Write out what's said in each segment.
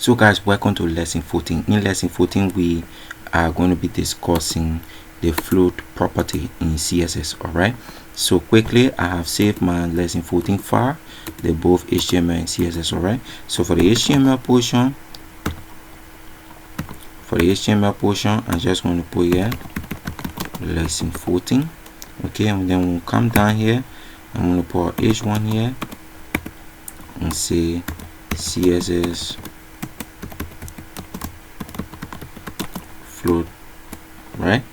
So guys, welcome to lesson 14. In lesson 14 we are going to be discussing the float property in CSS. all right, so quickly, I have saved my lesson 14 file. They're both HTML and CSS. all right, so for the HTML portion, I'm just going to put here lesson 14. okay, and then we'll come down here. I'm going to put h1 here and say CSS float, right?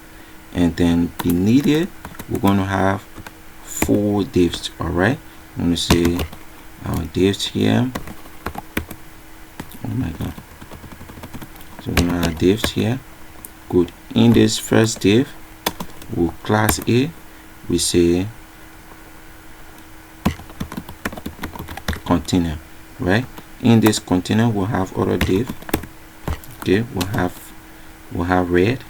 And then beneath it, we're going to have 4 divs. all right, I'm going to say our divs here. Oh my god, so we're going to have divs here. Good. In this first div, we'll class A, we say container, right? In this container, we'll have other div. okay, we'll have red.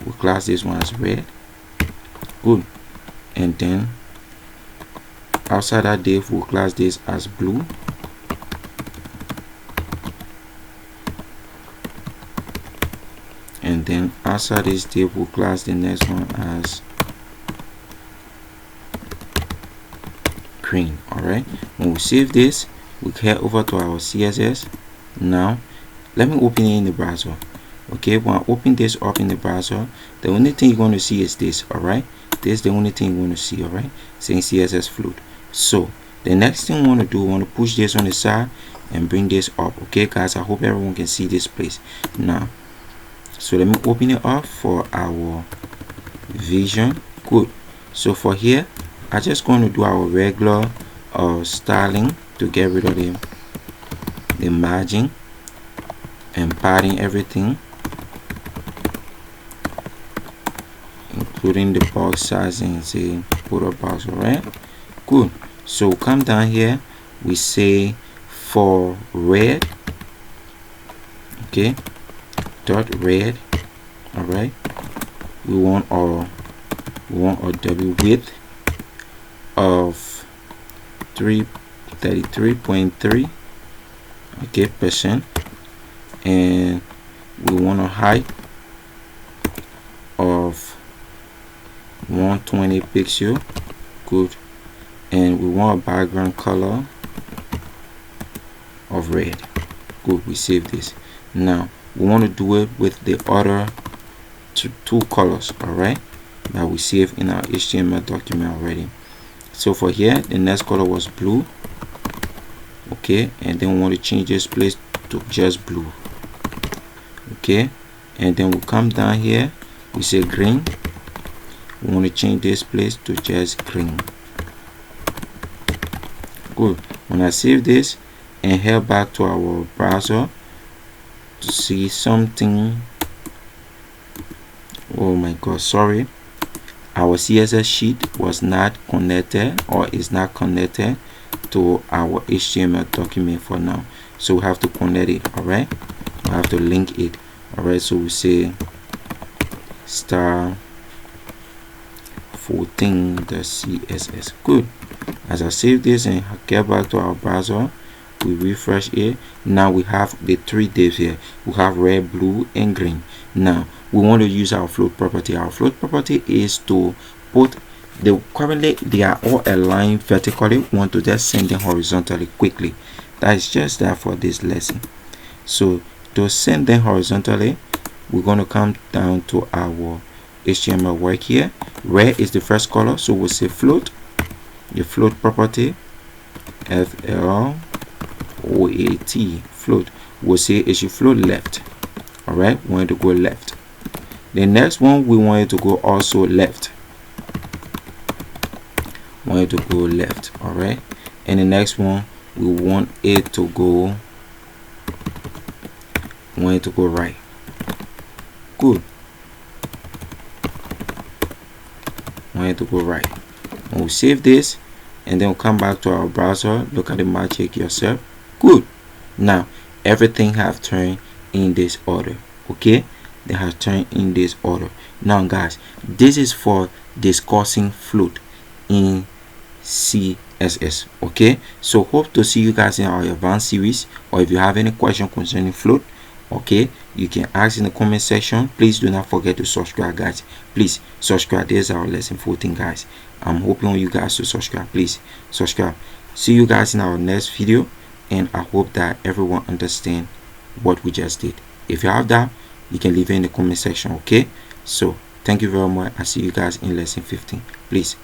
We'll class this one as red. Good. And then outside that div, we'll class this as blue. And then outside this div, we'll class the next one as green. all right, when we save this, we head over to our CSS. Now let me open it in the browser. okay, when I open this up in the browser, the only thing you're going to see is this. all right, this is the only thing you want to see. all right, saying CSS float. So the next thing we want to do, we want to push this on the side and bring this up. okay guys, I hope everyone can see this place now. So let me open it up for our vision. Good. So for here, I'm just going to do our regular styling to get rid of the margin and padding everything, including the box size, and say put a box. all right, good. So come down here, we say for red, okay, dot red. all right, we want our W width of 33.3 okay percent, and we want a height of 120 pixel. good. And we want a background color of red. good. We save this. Now we want to do it with the other two colors, all right, that we save in our HTML document already. So for here, the next color was blue. okay, and then we want to change this place to just blue. okay, and then we come down here, we say green. We want to change this place to just green. good. When I save this and head back to our browser to see something, oh my god, sorry, our CSS sheet was not connected, or is not connected to our HTML document for now, so we have to connect it. all right, we have to link it. all right, so we say star 14.css. good. As I save this and get back to our browser, we refresh it. Now we have the 3 divs here. We have red, blue, and green. Now we want to use our float property. Our float property is to put currently they are all aligned vertically. We want to just send them horizontally quickly. That is just that for this lesson. So to send them horizontally, we're going to come down to our HTML work here. Red is the first color, so we'll say float, the float property, float, float. We'll say it should float left. all right, we want it to go left. The next one, we want it to go also left. We want it to go left. all right, and the next one, we want it to go right. good. Want it to go right. And we'll save this, and then we'll come back to our browser, look at the magic yourself. Good. Now everything have turned in this order. okay, they have turned in this order. Now guys, this is for discussing float in CSS. CSS. Okay, so hope to see you guys in our advanced series, or if you have any question concerning float, okay, you can ask in the comment section. Please do not forget to subscribe, guys. Please subscribe. There's our lesson 14, guys. I'm hoping on you guys to subscribe. Please subscribe. See you guys in our next video, and I hope that everyone understand what we just did. If you have that, you can leave it in the comment section. Okay, so thank you very much. I see you guys in lesson 15. Please